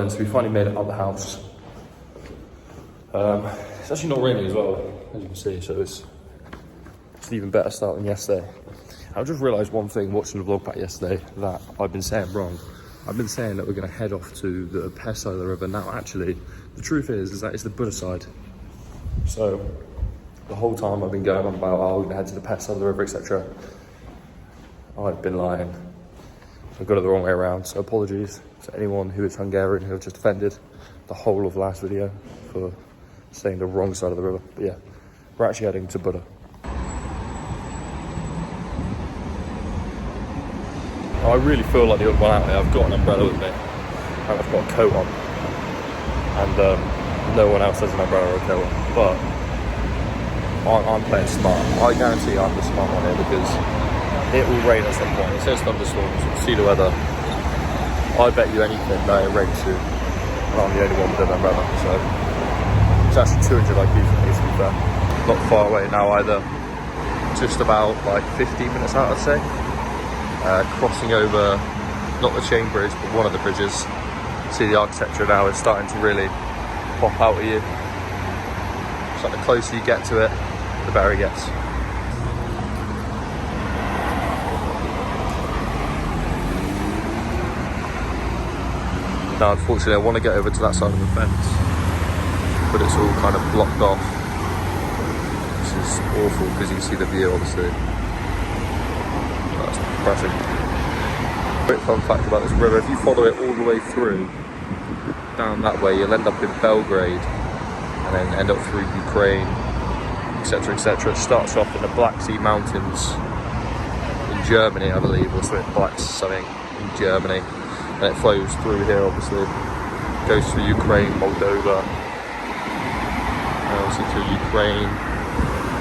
So we finally made it out the house. It's actually not raining as well, as you can see, so it's an even better start than yesterday. I just realised one thing watching the vlog back yesterday that I've been saying wrong. I've been saying that we're going to head off to the Pest side of the river. Now, actually, the truth is that it's the Buda side. So, the whole time I've been going on about, oh, we're going to head to the Pest side of the river, etc. I've been lying. I got it the wrong way around, so apologies to anyone who is Hungarian who have just offended the whole of last video for saying the wrong side of the river. But yeah, we're actually heading to Buda. I really feel like the other one out there. I've got an umbrella with me and I've got a coat on, and no one else has an umbrella or a coat on, but I'm playing smart. I guarantee I'm the smart one here because it will rain at some point. It says thunderstorms, we'll see the weather. I bet you anything that it rains soon, and I'm the only one with an umbrella, so it's actually 200 IQ for me, to be fair. Not far away now either, just about like 15 minutes out, I'd say. Crossing over, not the chain bridge, but one of the bridges. See, the architecture now is starting to really pop out at you. It's like the closer you get to it, the better it gets. Now, unfortunately, I want to get over to that side of the fence, but it's all kind of blocked off, which is awful because you can see the view, obviously. That's depressing. Quick fun fact about this river: if you follow it all the way through, down that way, you'll end up in Belgrade, and then end up through Ukraine, etc., etc. It starts off in the Black Sea Mountains in Germany, I believe, or something in Germany. And it flows through here, obviously, goes through Ukraine, Moldova, and obviously through Ukraine,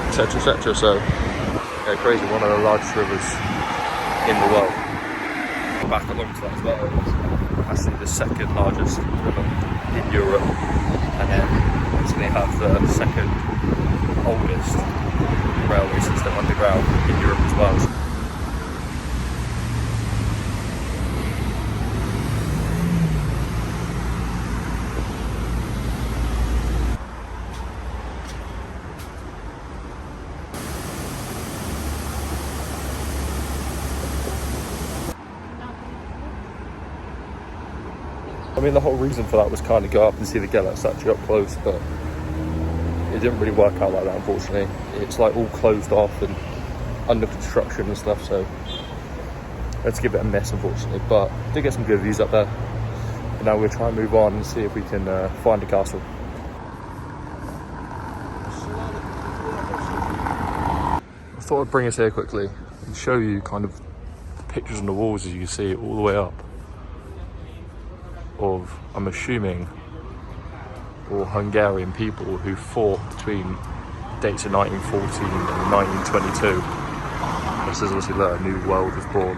etc., etc. So, yeah, crazy, one of the largest rivers in the world. Back along to that as well, it's actually the second largest river in Europe, and then obviously have the second oldest railway system underground in Europe as well. I mean, the whole reason for that was kind of go up and see the Gellert statue up close, but it didn't really work out like that, unfortunately. It's like all closed off and under construction and stuff, so let's give it a miss, unfortunately. But did get some good views up there, and now we'll try and move on and see if we can find a castle. I thought I'd bring us here quickly and show you kind of the pictures on the walls, as you can see, all the way up, of, I'm assuming, all Hungarian people who fought between dates of 1914 and 1922. This is obviously a new world was born,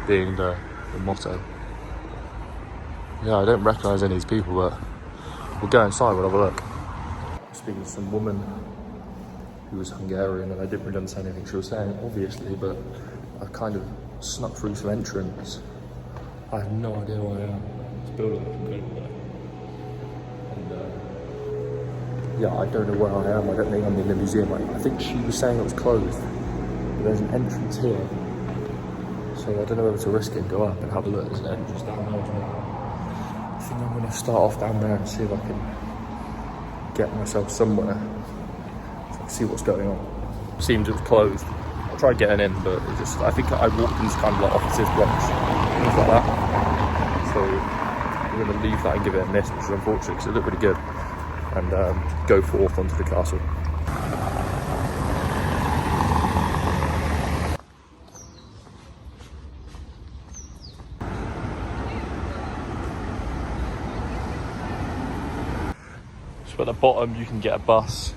being the motto. Yeah, I don't recognise any of these people, but we'll go inside, we'll have a look. Speaking to some woman who was Hungarian, and I didn't really understand anything she was saying, obviously, but I kind of snuck through some entrance. I have no idea where I am. Building looks incredible there. And yeah, I don't know where I am. I don't think I'm in the museum. I think she was saying it was closed, but there's an entrance here, so I don't know whether to risk it and go up and have a look. There's an entrance down there as well. I think I'm going to start off down there and see if I can get myself somewhere so I can see what's going on. Seems it was closed. I tried getting in, but it just, I think I walked into kind of like offices blocks, things like that. So I'm going to leave that and give it a miss, which is unfortunate because it looked really good, and go forth onto the castle. So at the bottom you can get a bus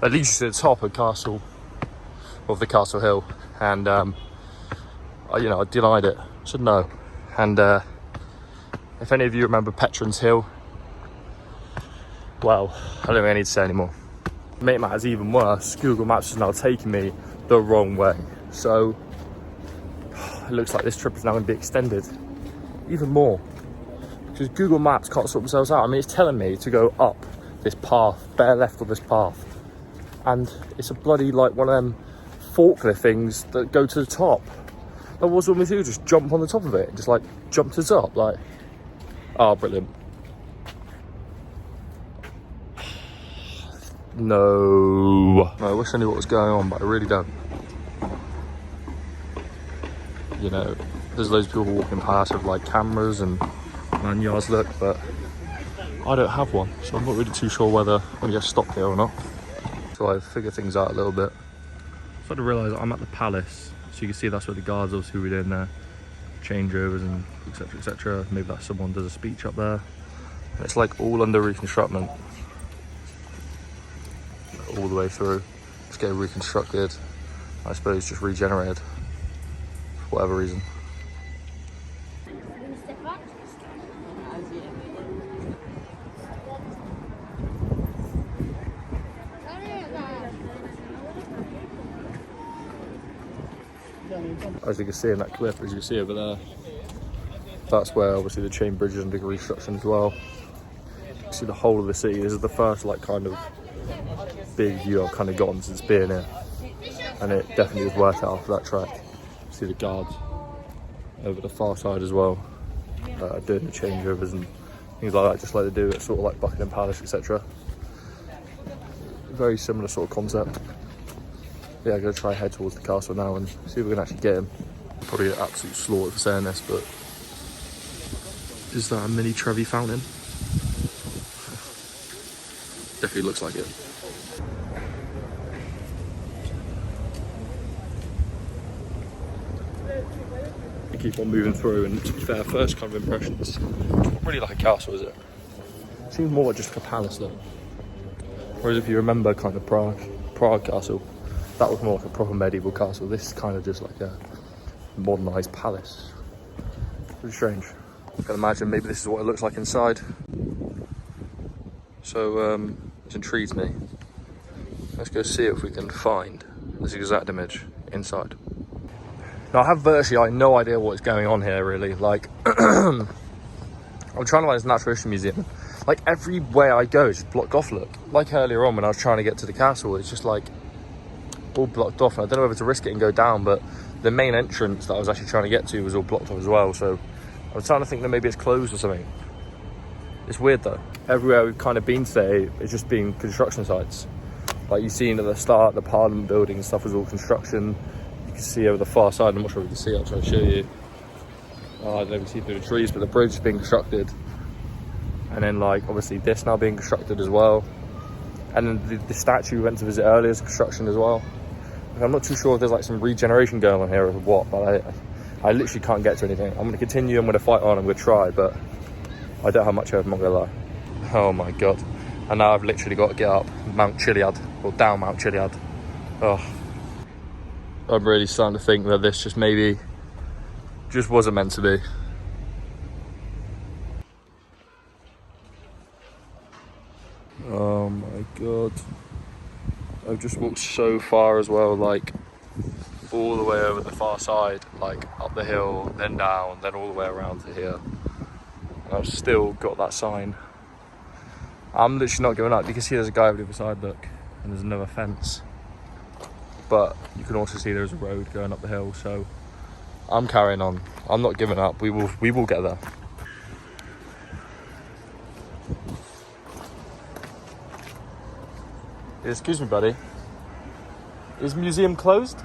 that leads you to the top of the castle hill, and I denied it. I said no. And if any of you remember Petron's Hill, well, I don't think I need to say anymore. To make matters even worse, Google Maps is now taking me the wrong way. So it looks like this trip is now going to be extended even more. because Google Maps can't sort themselves out. I mean, it's telling me to go up this path, bare left of this path, and it's a bloody like one of them forklift things that go to the top. Like, what's wrong with you? Just jump on the top of it, just like jump to the top, like. Oh, brilliant. No. I wish I knew what was going on, but I really don't. You know, there's loads of people walking past with like cameras and lanyards, look, but I don't have one, so I'm not really too sure whether I'm gonna get stopped here or not. So I figure things out a little bit. So I realise I'm at the palace, so you can see that's where the guards obviously were in there, changeovers and etc, etc. Maybe that someone does a speech up there. And it's like all under reconstruction, all the way through. It's getting reconstructed, I suppose just regenerated for whatever reason. As you can see in that clip, as you can see over there, that's where obviously the chain bridge is under reconstruction as well. You can see the whole of the city. This is the first like kind of big view I've kind of gotten since being here, and it definitely was worth it after that track. See the guards over the far side as well, doing the changeovers and things like that, just like they do at sort of like Buckingham Palace, etc. Very similar sort of concept. Yeah, I'm going to try head towards the castle now and see if we can actually get him. Probably an absolute slaughter for saying this, but is that a mini Trevi fountain? Definitely looks like it. You keep on moving through, and to be fair, first kind of impressions, not really like a castle, is it? Seems more like just like a palace though. Whereas if you remember kind of Prague castle, that was more like a proper medieval castle. This is kind of just like a modernised palace. Pretty strange. I can imagine maybe this is what it looks like inside. So it intrigues me. Let's go see if we can find this exact image inside. Now I have virtually no idea what's going on here really. Like I'm trying to find this natural history museum. Like everywhere I go is just blocked off, look. Like earlier on when I was trying to get to the castle, it's just like all blocked off, and I don't know whether to risk it and go down, but the main entrance that I was actually trying to get to was all blocked off as well, so I was trying to think that maybe it's closed or something. It's weird though. Everywhere we've kind of been today, it's just been construction sites. Like you've seen at the start, the Parliament building and stuff was all construction. You can see over the far side, I'm not sure if you can see, I'll try to show you. I don't know if you can see through the trees, but the bridge is being constructed. And then like, obviously this now being constructed as well. And then the statue we went to visit earlier is construction as well. I'm not too sure if there's like some regeneration going on here or what, but I literally can't get to anything. I'm going to continue, I'm going to fight on, I'm going to try, but I don't have much hope, I'm not going to lie. Oh my God. And now I've literally got to get up Mount Chiliad, or down Mount Chiliad. Oh. I'm really starting to think that this just maybe just wasn't meant to be. Oh my God. I've just walked so far as well, like all the way over the far side, like up the hill, then down, then all the way around to here. And I've still got that sign. I'm literally not giving up. You can see there's a guy over the other side, look, and there's another fence. But you can also see there's a road going up the hill, so I'm carrying on. I'm not giving up. We will get there. Excuse me, buddy. Is museum closed?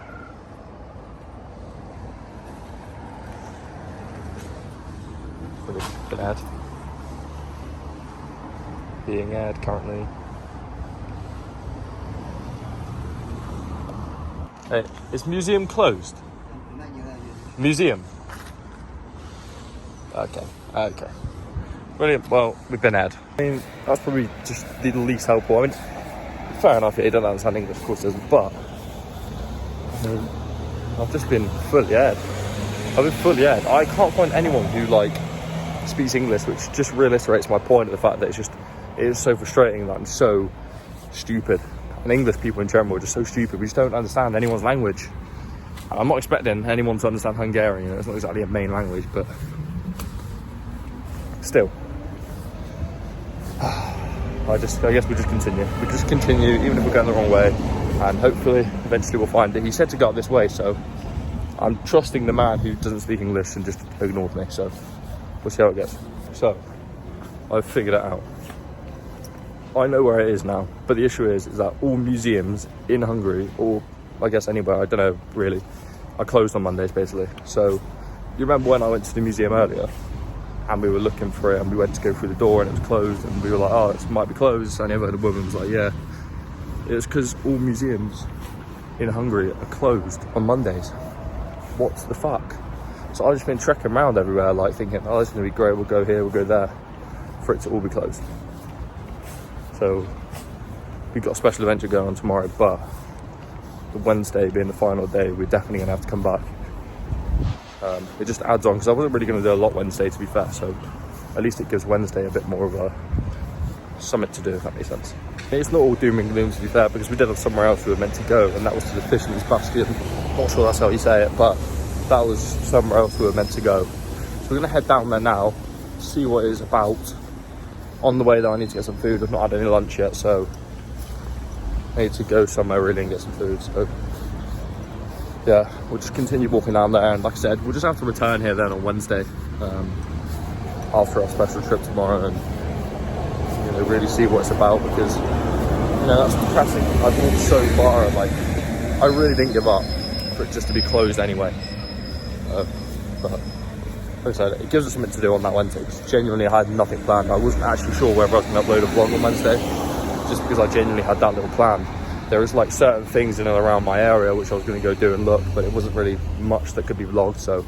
Been ad. Being ad currently. Hey, is museum closed? Museum. Okay. Brilliant. Well, we've been ad. I mean, that's probably just the least helpful. I mean, fair enough, he doesn't understand English, of course doesn't, but I've just been fully ad. I can't find anyone who like speaks English, which just reiterates my point of the fact that it is so frustrating that I'm so stupid. And English people in general are just so stupid. We just don't understand anyone's language. And I'm not expecting anyone to understand Hungarian. It's not exactly a main language, but still. I guess we just continue. We just continue, even if we're going the wrong way, and hopefully, eventually we'll find it. He said to go up this way, so I'm trusting the man who doesn't speak English and just ignored me, so we'll see how it goes. So, I've figured it out. I know where it is now, but the issue is that all museums in Hungary, or I guess anywhere, I don't know really, are closed on Mondays basically. So, you remember when I went to the museum earlier, and we were looking for it, and we went to go through the door and it was closed, and we were like, oh, it might be closed, and the woman was like, yeah. It's because all museums in Hungary are closed on Mondays. What the fuck? So I've just been trekking around everywhere, like thinking, oh, this is going to be great, we'll go here, we'll go there, for it to all be closed. So we've got a special adventure going on tomorrow, but the Wednesday being the final day, we're definitely going to have to come back. It just adds on, because I wasn't really going to do a lot Wednesday, to be fair, so at least it gives Wednesday a bit more of a summit to do, if that makes sense. It's not all doom and gloom, to be fair, because we did have somewhere else we were meant to go, and that was to the Fisherman's Bastion. Not sure that's how you say it, but that was somewhere else we were meant to go. So we're going to head down there now, see what it is about. On the way though, I need to get some food. I've not had any lunch yet, so I need to go somewhere really and get some food. So yeah, we'll just continue walking down there, and like I said, we'll just have to return here then on Wednesday after our special trip tomorrow, and really see what it's about, because that's depressing. I've walked so far, and like I really didn't give up for it just to be closed anyway. But like I said, it gives us something to do on that Wednesday, because genuinely I had nothing planned. I wasn't actually sure whether I was going to upload a vlog on Wednesday, just because I genuinely had that little plan. There was like certain things in and around my area which I was going to go do and look, but it wasn't really much that could be vlogged, so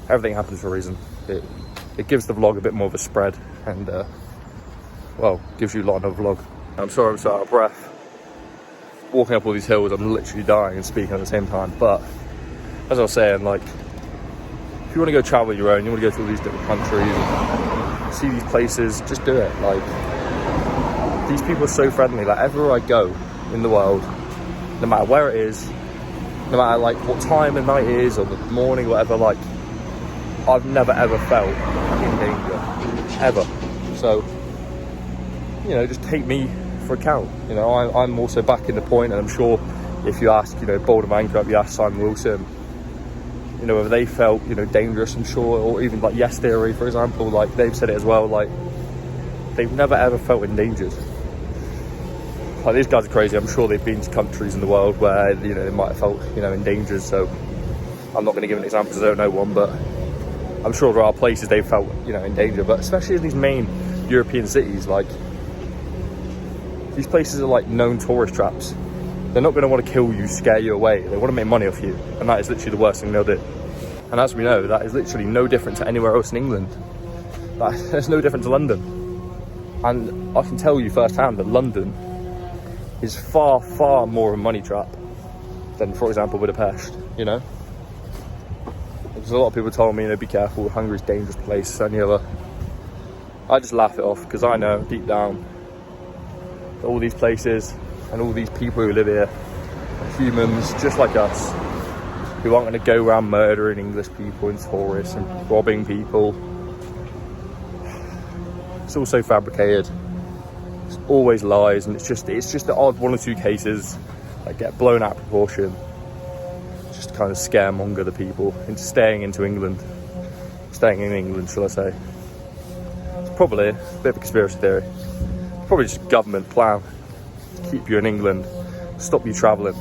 everything happens for a reason. It gives the vlog a bit more of a spread, and gives you a lot of vlog. I'm sorry I'm so out of breath. Walking up all these hills, I'm literally dying and speaking at the same time, but as I was saying, like, if you want to go travel your own, you want to go to all these different countries and see these places, just do it. Like, these people are so friendly. Like, everywhere I go in the world, no matter where it is, no matter like what time of night it is or the morning, whatever, like, I've never ever felt in danger, ever. So, just take me for account. I'm also back in the point, and I'm sure if you ask, Boulder Man Club, you ask Simon Wilson, whether they felt, dangerous, I'm sure, or even like Yes Theory, for example, like they've said it as well, like they've never ever felt endangered. Like, these guys are crazy. I'm sure they've been to countries in the world where, they might have felt, endangered, so I'm not going to give an example because I don't know one, but I'm sure there are places they've felt, in danger, but especially in these main European cities, like, these places are like known tourist traps. They're not going to want to kill you, scare you away. They want to make money off you, and that is literally the worst thing they'll do. And as we know, that is literally no different to anywhere else in England. It's no different to London. And I can tell you firsthand that London is far, far more of a money trap than, for example, Budapest, Because a lot of people told me, be careful, Hungary's a dangerous place, and the other. I just laugh it off, because I know deep down that all these places and all these people who live here are humans just like us, who aren't going to go around murdering English people and tourists and robbing people. It's all so fabricated. It's always lies, and it's just the odd one or two cases that get blown out of proportion, just to kind of scaremonger the people into staying in England, shall I say. It's probably a bit of a conspiracy theory. It's probably just a government plan to keep you in England, stop you travelling.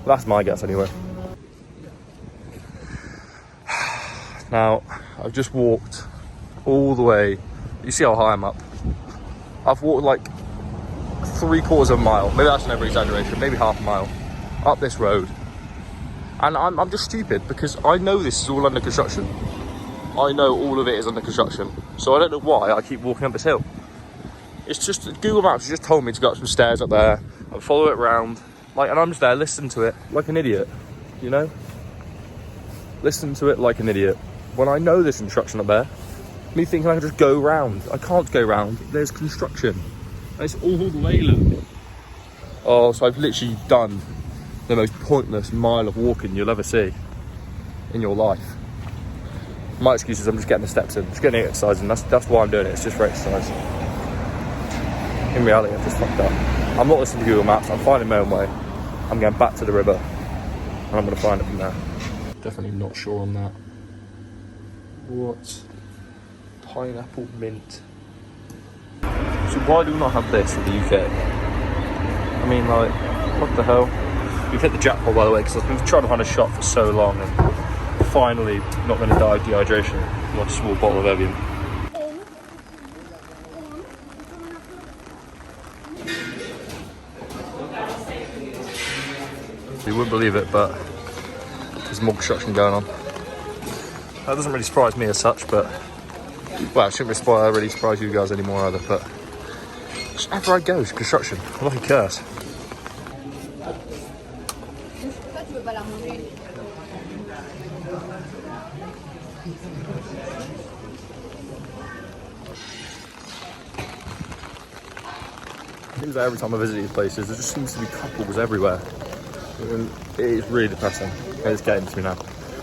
That's my guess anyway. Now, I've just walked all the way. You see how high I'm up? I've walked like 3/4 of a mile, maybe that's an over-exaggeration, maybe half a mile, up this road. And I'm just stupid, because I know this is all under construction. I know all of it is under construction. So I don't know why I keep walking up this hill. It's just, Google Maps has just told me to go up some stairs up there and follow it around. Like, and I'm just there listening to it like an idiot, Listen to it like an idiot. When I know there's construction up there, me thinking I can just go round. I can't go round, there's construction. And it's all the way, look. Oh, so I've literally done the most pointless mile of walking you'll ever see in your life. My excuse is I'm just getting the steps in, just getting the exercise, and that's why I'm doing it. It's just for exercise. In reality, I've just fucked up. I'm not listening to Google Maps. I'm finding my own way. I'm going back to the river, and I'm going to find it from there. Definitely not sure on that. What? Pineapple mint. So why do we not have this in the UK? I mean, like, what the hell? We've hit the jackpot, by the way, because I've been trying to find a shop for so long, and finally not going to die of dehydration. One small bottle of Evian. You wouldn't believe it, but there's more construction going on. That doesn't really surprise me as such, but well, it shouldn't really surprise you guys anymore either. But wherever I go, it's construction. I'm like a curse. It seems like every time I visit these places, there just seems to be couples everywhere. And it is really depressing. It's getting to me now.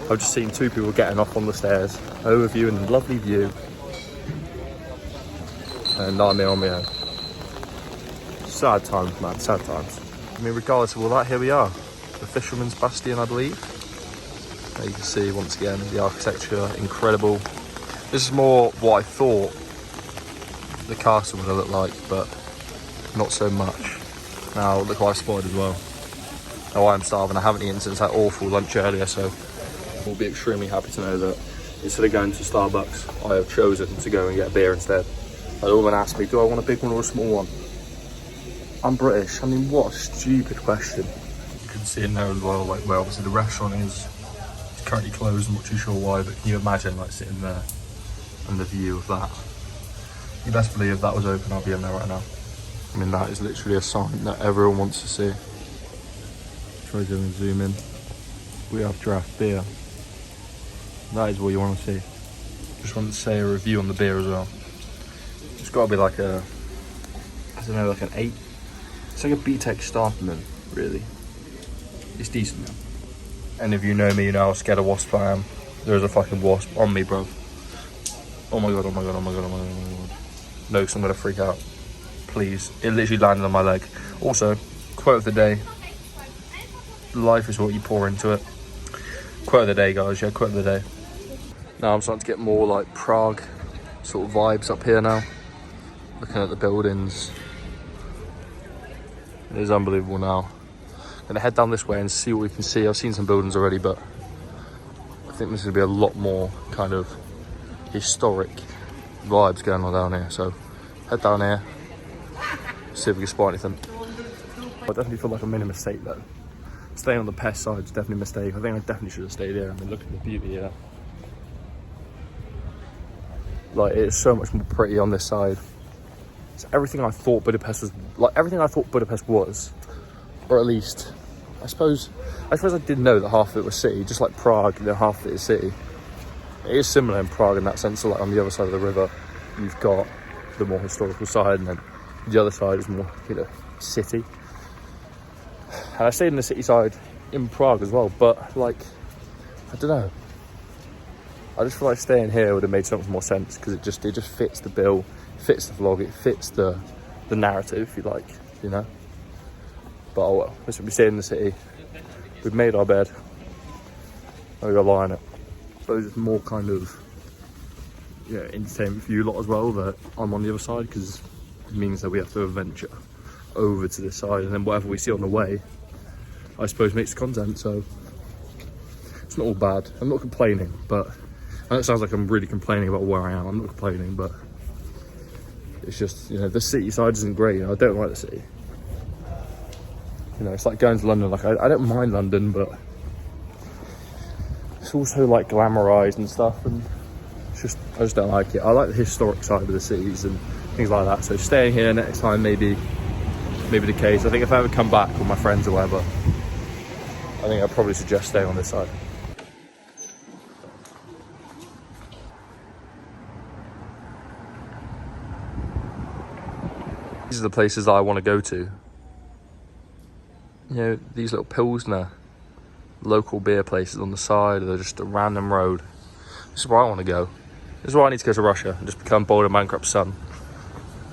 I've just seen two people getting off on the stairs, overviewing the lovely view, and now I'm here on my own. Sad times, man, sad times. I mean, regardless of all that, here we are. The Fisherman's Bastion, I believe. There you can see, once again, the architecture, incredible. This is more what I thought the castle would have looked like, but not so much. Now, look what I've spotted as well. Oh, I'm starving. I haven't eaten since that awful lunch earlier, so we'll be extremely happy to know that instead of going to Starbucks, I have chosen to go and get beer instead. The woman asked me, do I want a big one or a small one? I'm British. I mean, what a stupid question. You can see in there as well, like, where obviously the restaurant is. It's currently closed, I'm not too sure why, but can you imagine, like, sitting there and the view of that? You best believe if that was open, I'll be in there right now. I mean, that is literally a sign that everyone wants to see. Try to zoom in. We have draft beer. That is what you want to see. Just wanted to say a review on the beer as well. It's got to be like a, I don't know, like an 8. It's like a BTEC Starkman, really. It's decent now. And if you know me, you know how scared of wasp I am. There's a fucking wasp on me, bro. Oh my god, oh my god, oh my god, oh my god, oh my god. No, because I'm going to freak out. Please. It literally landed on my leg. Also, quote of the day. Life is what you pour into it. Quote of the day, guys. Yeah, quote of the day. Now I'm starting to get more like Prague sort of vibes up here now. Looking at the buildings. It is unbelievable now. I'm gonna head down this way and see what we can see. I've seen some buildings already, but I think there's gonna be a lot more kind of historic vibes going on down here. So head down here, see if we can spot anything. I definitely feel like I made a mistake though. Staying on the pest side is definitely a mistake. I think I definitely should have stayed here. I mean, look at the beauty here. Like, it's so much more pretty on this side. It's everything I thought Budapest was, like everything I thought Budapest was, or at least, I suppose I did know that half of it was city, just like Prague, you know, half of it is city. It is similar in Prague in that sense. So like on the other side of the river, you've got the more historical side, and then the other side is more, you know, city. And I stayed in the city side in Prague as well, but like, I don't know. I just feel like staying here would have made so much more sense because it just fits the bill, fits the vlog, it fits the narrative, if you like, you know. But oh well, listen, we stayed in the city. We've made our bed. Now we got to lie in it. But there's more kind of, yeah, entertainment for you lot as well that I'm on the other side, because it means that we have to venture over to this side, and then whatever we see on the way, I suppose, makes content. So it's not all bad. I'm not complaining, but I know it sounds like I'm really complaining about where I am. I'm not complaining, but it's just, you know, the city side isn't great. You know, I don't like the city. You know, it's like going to London. Like, I don't mind London, but it's also like glamorized and stuff, and it's just, I just don't like it. I like the historic side of the cities and things like that. So staying here next time maybe the case. I think if I ever come back with my friends or whatever, I think I'd probably suggest staying on this side. These are the places that I want to go to. You know, these little Pilsner local beer places on the side, or just a random road. This is where I want to go. This is why I need to go to Russia and just become Boulder Minecraft's son.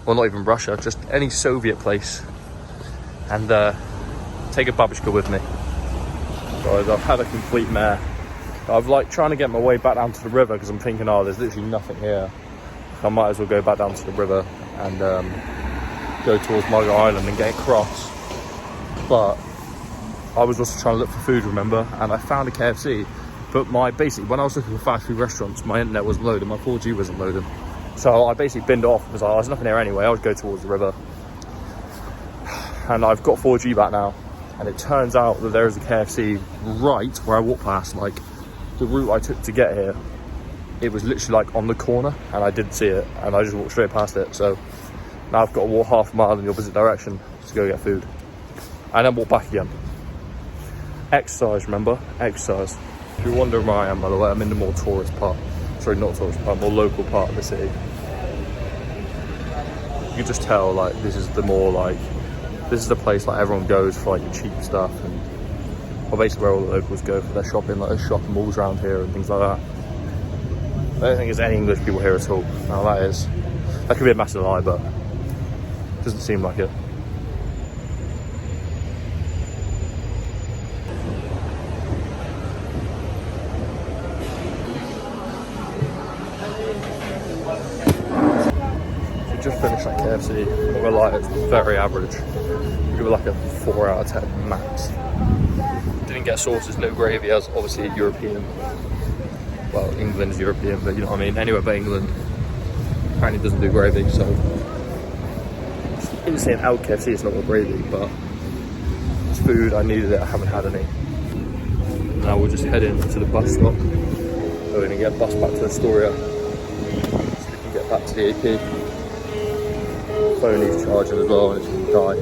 Well, not even Russia, just any Soviet place. And take a babushka with me. Guys, I've had a complete mare. I've like trying to get my way back down to the river because I'm thinking, oh, there's literally nothing here. I might as well go back down to the river and go towards Margaret Island and get across. But I was also trying to look for food, remember? And I found a KFC. But basically, when I was looking for fast food restaurants, my internet wasn't loading, my 4G wasn't loading. So I basically binned off and was like, oh, there's nothing here anyway, I'll just go towards the river. And I've got 4G back now. And it turns out that there is a KFC right where I walked past, like the route I took to get here. It was literally like on the corner and I didn't see it and I just walked straight past it. So now I've got to walk half a mile in the opposite direction to go get food. And then walk back again. Exercise, remember? Exercise. If you're wondering where I am, by the way, I'm in the more tourist part. Sorry, not tourist part, more local part of the city. You can just tell, like, this is the more, like, this is the place, like, everyone goes for, like, the cheap stuff. And, well, basically where all the locals go for their shopping, like, there's shopping malls around here and things like that. I don't think there's any English people here at all. Now, that could be a massive lie, but it doesn't seem like it. Just finished at KFC. I'm not gonna lie, it's very average. I'll give it like a 4 out of 10 max. Didn't get sauces, no gravy, as obviously European. Well, England's European, but you know what I mean. Anywhere but England apparently doesn't do gravy, so in saying out KFC it's not got gravy, but it's food. I needed it. I haven't had any. Now we'll just head into the bus stop. We're gonna get a bus back to Astoria so we can get back to the AP. Phone needs charging as well and it's going to die.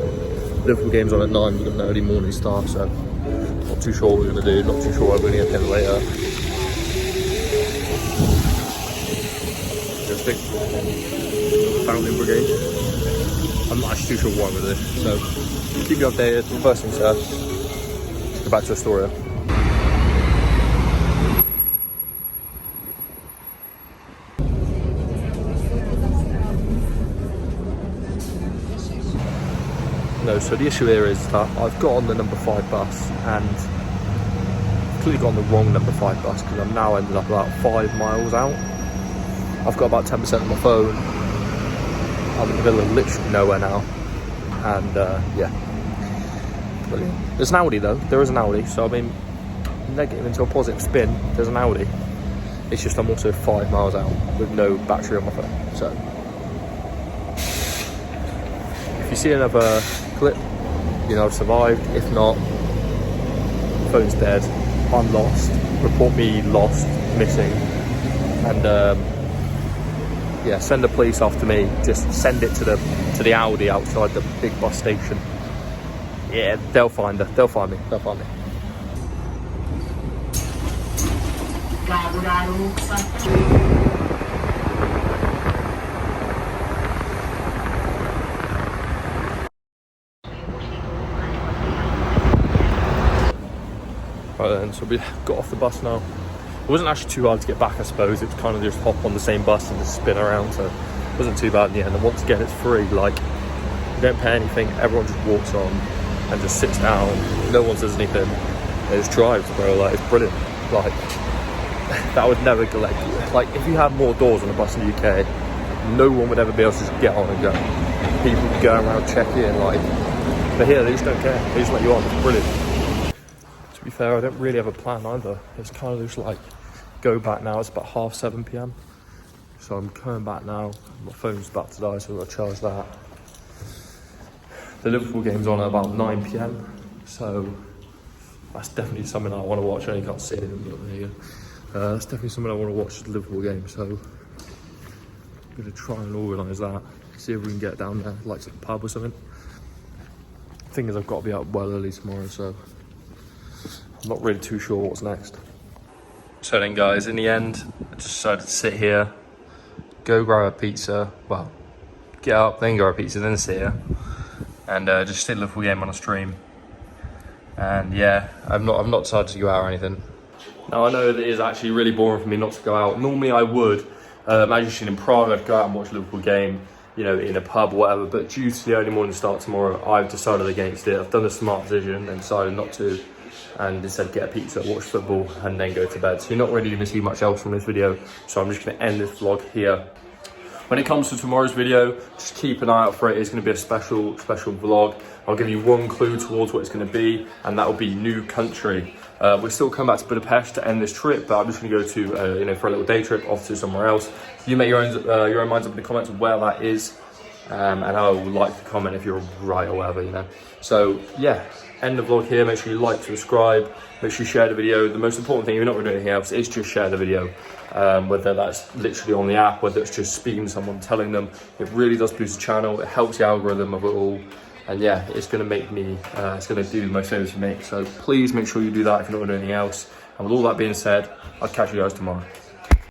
Liverpool game's on at 9, we've got an early morning start, so not too sure what we're going to do, not too sure what we're going to get paid later. Interesting. Fountain Brigade. I'm not actually too sure what I'm going to do, so keep you updated. First things first, go back to Astoria. No, so the issue here is that I've got on the number 5 bus and clearly got on the wrong number 5 bus because I'm now ended up about 5 miles out. I've got about 10% of my phone. I'm in the middle of literally nowhere now. And yeah, brilliant. There's an Audi though, there is an Audi, so I mean, negative into a positive spin, there's an Audi. It's just I'm also 5 miles out with no battery on my phone, so. If you see another clip, you know I've survived. If not, phone's dead, I'm lost. Report me lost, missing, and yeah, send the police after me. Just send it to the Audi outside the big bus station. Yeah, they'll find her. They'll find me. They'll find me. Right then, so we got off the bus now. It wasn't actually too hard to get back, I suppose. It was kind of just hop on the same bus and just spin around, so it wasn't too bad in the end. And once again, it's free. Like, you don't pay anything. Everyone just walks on and just sits down. No one says anything. They just drives, bro. Like, it's brilliant. Like, that would never go. Like, if you had more doors on a bus in the UK, no one would ever be able to just get on and go. People would go around checking, like, but here they just don't care. They just let you on. It's brilliant. To be fair, I don't really have a plan either. It's kind of just like, go back now. It's about 7:30 PM. So I'm coming back now. My phone's about to die, so I've got to charge that. The Liverpool game's on at about 9 PM. So that's definitely something I want to watch. I only can't see it, but there you go. That's definitely something I want to watch, the Liverpool game. So I'm going to try and organise that. See if we can get down there, like to the pub or something. The thing is, I've got to be out well early tomorrow, so I'm not really too sure what's next. So then guys, in the end, I just decided to sit here, go grab a pizza, well, get up, then grab a pizza, then sit here, and just sit the Liverpool game on a stream. And yeah, I've not decided to go out or anything. Now I know that it is actually really boring for me not to go out. Normally I would, as you've seen in Prague, I'd go out and watch a Liverpool game, you know, in a pub or whatever, but due to the early morning start tomorrow, I've decided against it. I've done the smart decision and decided not to, and instead get a pizza, watch football, and then go to bed. So you're not really going to see much else from this video, so I'm just going to end this vlog here. When it comes to tomorrow's video, just keep an eye out for it. It's going to be a special vlog. I'll give you one clue towards what it's going to be, and that will be new country. We're still coming back to Budapest to end this trip, but I'm just going to go to, you know, for a little day trip off to somewhere else. You make your own minds up in the comments of where that is, and I will like the comment if you're right or whatever, you know. So yeah, end the vlog here. Make sure you like, subscribe, make sure you share the video. The most important thing, if you're not going to do anything else, is just share the video. Whether that's literally on the app, whether it's just speaking to someone, telling them, it really does boost the channel. It helps the algorithm of it all. And yeah, it's going to make me, it's going to do the most favours for me. So please make sure you do that if you're not doing anything else. And with all that being said, I'll catch you guys tomorrow.